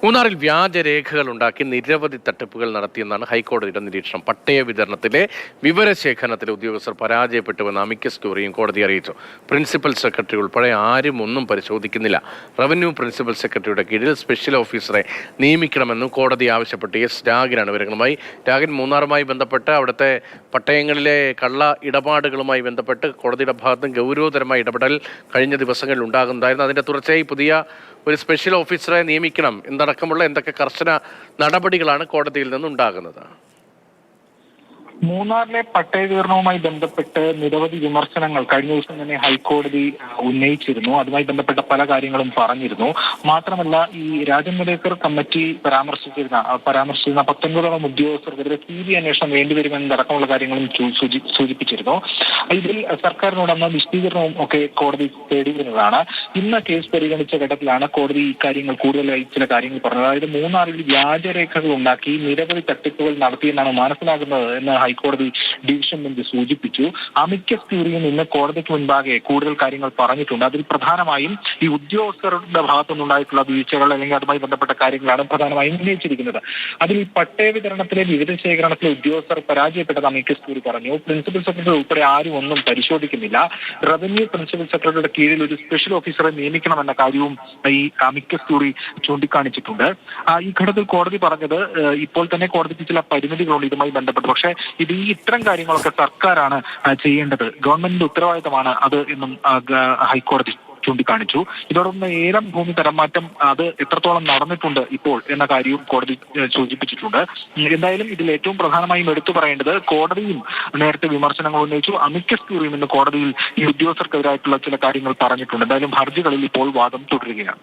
മൂന്നാറിൽ വ്യാജരേഖകൾ ഉണ്ടാക്കി നിരവധി തട്ടിപ്പുകൾ നടത്തിയെന്നാണ് ഹൈക്കോടതിയുടെ നിരീക്ഷണം. പട്ടയ വിതരണത്തിലെ വിവരശേഖരണത്തിലെ ഉദ്യോഗസ്ഥർ പരാജയപ്പെട്ടുവെന്ന് അമിക്കസ് ക്യൂറിയും കോടതി അറിയിച്ചു. പ്രിൻസിപ്പൽ സെക്രട്ടറി ഉൾപ്പെടെ ആരും ഒന്നും പരിശോധിക്കുന്നില്ല. റവന്യൂ പ്രിൻസിപ്പൽ സെക്രട്ടറിയുടെ കീഴിൽ സ്പെഷ്യൽ ഓഫീസറെ നിയമിക്കണമെന്നും കോടതി ആവശ്യപ്പെട്ടു. എസ് രാഗിനാണ് വിവരങ്ങളുമായി. രാഗിൻ, മൂന്നാറുമായി ബന്ധപ്പെട്ട് അവിടുത്തെ പട്ടയങ്ങളിലെ കള്ള ഇടപാടുകളുമായി ബന്ധപ്പെട്ട് കോടതിയുടെ ഭാഗത്തും ഗൗരവതരമായ ഇടപെടൽ കഴിഞ്ഞ ദിവസങ്ങളിൽ ഉണ്ടാകുന്നുണ്ടായിരുന്നു. അതിന്റെ തുടർച്ചയായി പുതിയ ഒരു സ്പെഷ്യൽ ഓഫീസറെ നിയമിക്കണം എന്നടക്കമുള്ള എന്തൊക്കെ കർശന നടപടികളാണ് കോടതിയിൽ നിന്നുണ്ടാകുന്നത്? മൂന്നാറിലെ പട്ടയ വിതരണവുമായി ബന്ധപ്പെട്ട് നിരവധി വിമർശനങ്ങൾ കഴിഞ്ഞ ദിവസം തന്നെ ഹൈക്കോടതി ഉന്നയിച്ചിരുന്നു. അതുമായി ബന്ധപ്പെട്ട പല കാര്യങ്ങളും പറഞ്ഞിരുന്നു. മാത്രമല്ല, ഈ രാജൻ മുരേക്കർ കമ്മിറ്റി പരാമർശിച്ചിരുന്ന 19ഓളം ഉദ്യോഗസ്ഥർക്കെതിരെ CBI അന്വേഷണം വേണ്ടിവരുമെന്നടക്കമുള്ള കാര്യങ്ങളും സൂചിപ്പിച്ചിരുന്നു. ഇതിൽ സർക്കാരിനോട് അന്ന് വിശദീകരണവും ഒക്കെ കോടതി തേടിയിരുന്നതാണ്. ഇന്ന് കേസ് പരിഗണിച്ച ഘട്ടത്തിലാണ് കോടതി ഇക്കാര്യങ്ങൾ കൂടുതലായി ചില കാര്യങ്ങൾ പറഞ്ഞത്. അതായത് മൂന്നാറിൽ വ്യാജരേഖകൾ ഉണ്ടാക്കി നിരവധി തട്ടിപ്പുകൾ നടത്തിയെന്നാണ് മനസ്സിലാകുന്നത് എന്ന് ഹൈക്കോടതി ഡിവിഷൻ ബെഞ്ച് സൂചിപ്പിച്ചു. അമിക്കസ് ക്യൂറിയും ഇന്ന് കോടതിക്ക് മുൻപാകെ കൂടുതൽ കാര്യങ്ങൾ പറഞ്ഞിട്ടുണ്ട്. അതിൽ പ്രധാനമായും ഈ ഉദ്യോഗസ്ഥരുടെ ഭാഗത്തുനിന്നുണ്ടായിട്ടുള്ള വീഴ്ചകൾ അല്ലെങ്കിൽ അതുമായി ബന്ധപ്പെട്ട കാര്യങ്ങളാണ് പ്രധാനമായും ഉന്നയിച്ചിരിക്കുന്നത്. അതിൽ പട്ടയ വിതരണത്തിലെ വിവര ശേഖരണത്തിലെ ഉദ്യോഗസ്ഥർ പരാജയപ്പെട്ടത് അമിക്കസ് ക്യൂറി പറഞ്ഞു. പ്രിൻസിപ്പൽ സെക്രട്ടറി ഉൾപ്പെടെ ആരും ഒന്നും പരിശോധിക്കുന്നില്ല. റവന്യൂ പ്രിൻസിപ്പൽ സെക്രട്ടറിയുടെ കീഴിൽ ഒരു സ്പെഷ്യൽ ഓഫീസറെ നിയമിക്കണമെന്ന കാര്യവും ഈ അമിക്കസ് ക്യൂറി ചൂണ്ടിക്കാണിച്ചിട്ടുണ്ട്. ഈ ഘട്ടത്തിൽ കോടതി പറഞ്ഞത് ഇപ്പോൾ തന്നെ കോടതിക്ക് ചില പരിമിതികളുണ്ട് ഇതുമായി ബന്ധപ്പെട്ട്. പക്ഷേ ഇത്തരം കാര്യങ്ങളൊക്കെ സർക്കാരാണ് ചെയ്യേണ്ടത്, ഗവൺമെന്റിന്റെ ഉത്തരവാദിത്തമാണ് അത് എന്നും ഹൈക്കോടതി ചൂണ്ടിക്കാണിച്ചു. ഇതോടൊപ്പം ഏലം ഭൂമി തരംമാറ്റം അത് എത്രത്തോളം നടന്നിട്ടുണ്ട് ഇപ്പോൾ എന്ന കാര്യവും കോടതി സൂചിപ്പിച്ചിട്ടുണ്ട്. എന്തായാലും ഇതിൽ ഏറ്റവും പ്രധാനമായും എടുത്തു പറയേണ്ടത് കോടതിയും നേരത്തെ വിമർശനങ്ങൾ ഉന്നയിച്ചു. അമിക്കസ് ക്യൂറിയും ഇന്ന് കോടതിയിൽ ഈ ഉദ്യോഗസ്ഥർക്കെതിരായിട്ടുള്ള ചില കാര്യങ്ങൾ പറഞ്ഞിട്ടുണ്ട്. എന്തായാലും ഹർജികളിൽ ഇപ്പോൾ വാദം തുടരുകയാണ്.